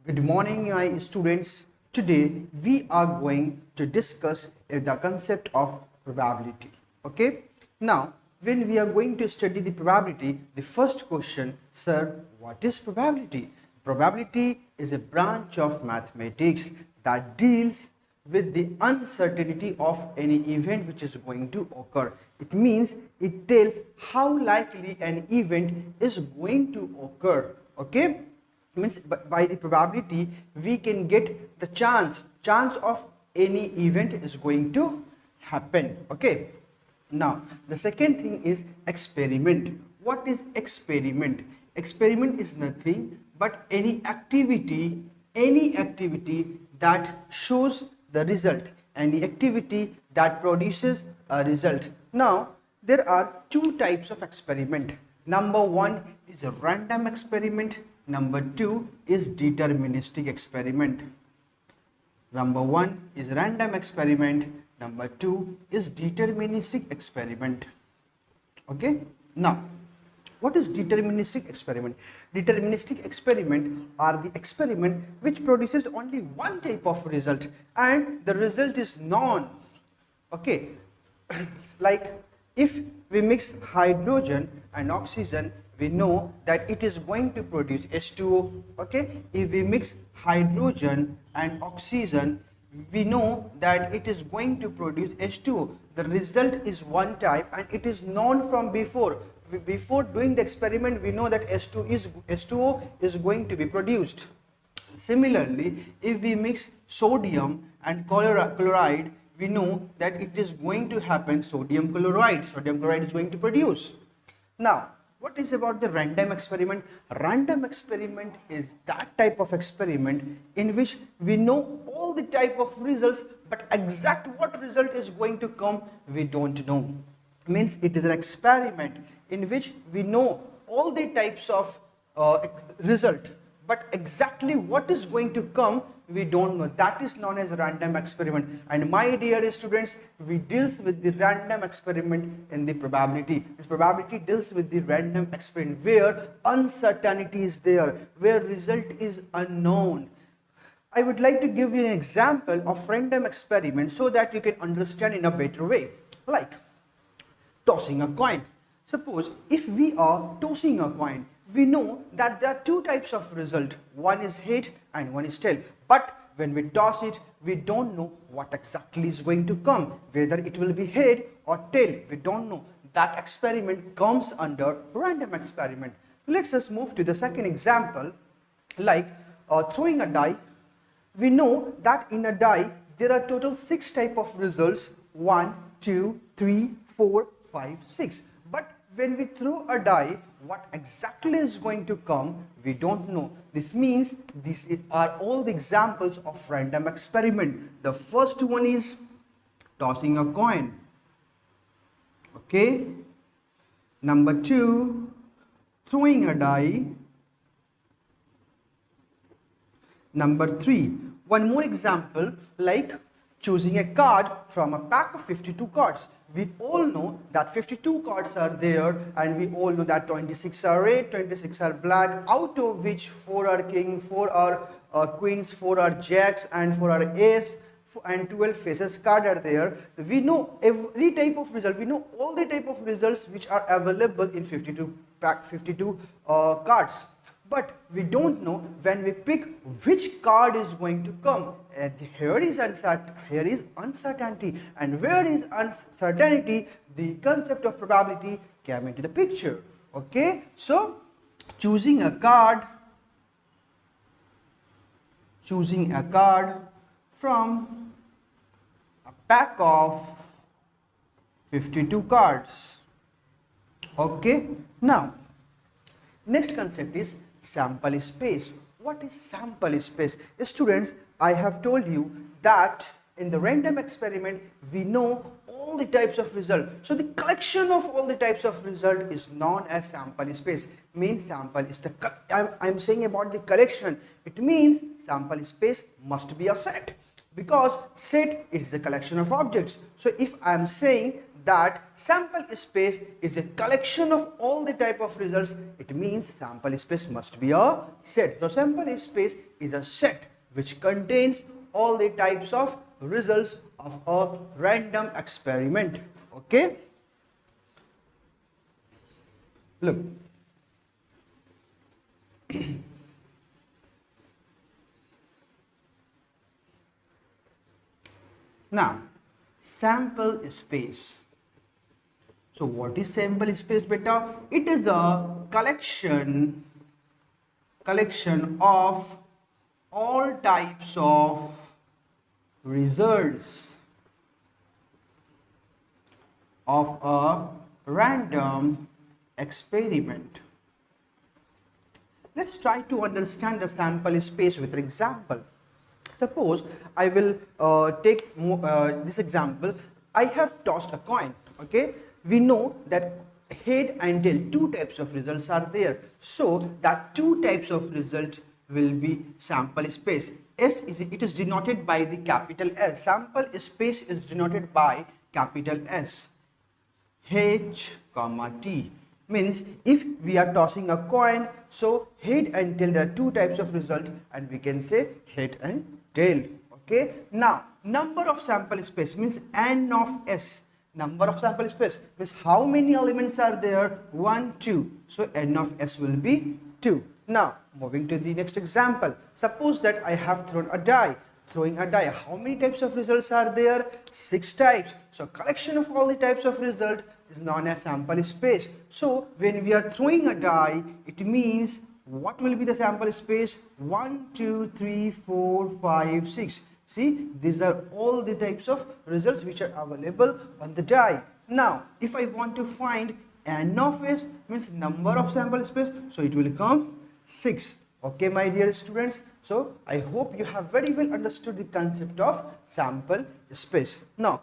Good morning, my students. Today we are going to discuss the concept of probability. Okay. Now, when we are going to study the probability, the first question, sir, what is probability? Probability is a branch of mathematics that deals with the uncertainty of any event which is going to occur. It means it tells how likely an event is going to occur. Okay, means by the probability we can get the chance of any event is going to happen. Okay, now the second thing is experiment. What is experiment? Experiment is nothing but any activity that shows the result, any activity that produces a result. Now there are two types of experiment. Number one is a random experiment. Number two is deterministic experiment. Number one is random experiment. Number two is deterministic experiment. Okay. Now, what is deterministic experiment? Deterministic experiment are the experiment which produces only one type of result and the result is known. Okay, like if we mix hydrogen and oxygen, we know that it is going to produce H2O. Okay, if we mix hydrogen and oxygen, we know that it is going to produce H2O. The result is one type and it is known from before. Before doing the experiment, we know that H2O is going to be produced. Similarly, if we mix sodium and chloride, we know that it is going to happen sodium chloride. Sodium chloride is going to produce. Now, what is about the random experiment? Random experiment is that type of experiment in which we know all the type of results, but exact what result is going to come, we don't know. Means it is an experiment in which we know all the types of result, but exactly what is going to come we don't know. That is known as random experiment. And my dear students, we deals with the random experiment in the probability. This probability deals with the random experiment where uncertainty is there, where result is unknown. I would like to give you an example of random experiment so that you can understand in a better way. Like tossing a coin. Suppose if we are tossing a coin, we know that there are two types of result. One is head and one is tail. But when we toss it, we don't know what exactly is going to come. Whether it will be head or tail, we don't know. That experiment comes under random experiment. Let's just move to the second example, like throwing a die. We know that in a die, there are total 6 type of results. 1, 2, 3, 4, 5, 6. But when we throw a die, what exactly is going to come, we don't know. This means these are all the examples of random experiment. The first one is tossing a coin. Okay. Number 2, throwing a die. Number 3, one more example, like choosing a card from a pack of 52 cards. We all know that 52 cards are there and we all know that 26 are red, 26 are black, out of which 4 are king, 4 are queens, 4 are jacks and 4 are ace and 12 faces card are there. We know every type of result, we know all the type of results which are available in 52 cards. But we don't know when we pick which card is going to come. Here is uncertainty, and where is uncertainty, the concept of probability came into the picture. Okay, so choosing a card from a pack of 52 cards. Okay, now next concept is sample space. What is sample space? Students, I have told you that in the random experiment we know all the types of result. So the collection of all the types of result is known as sample space. Means sample is the I'm saying about the collection. It means sample space must be a set. because set is a collection of objects. So if I am saying that sample space is a collection of all the type of results, it means sample space must be a set. So sample space is a set which contains all the types of results of a random experiment. Okay, look. Now, sample space. So what is sample space, beta? It is a collection of all types of results of a random experiment. Let's try to understand the sample space with an example. Suppose I will take this example. I have tossed a coin. Okay, we know that head and tail, two types of results are there. So that two types of result will be sample space. It is denoted by the capital S. Sample space is denoted by capital S. H comma T means if we are tossing a coin, so head and tail, there are two types of result and we can say head and tail. Okay, now number of sample space means n of s. Number of sample space means how many elements are there? 1, 2. So n of s will be 2. Now moving to the next example. Suppose that I have thrown a die. Throwing a die, how many types of results are there? 6 types. So collection of all the types of result is known as sample space. So when we are throwing a die, it means what will be the sample space? 1, 2, 3, 4, 5, 6. See, these are all the types of results which are available on the die. Now if I want to find n of s, means number of sample space, so it will come 6. Okay, my dear students, so I hope you have very well understood the concept of sample space. Now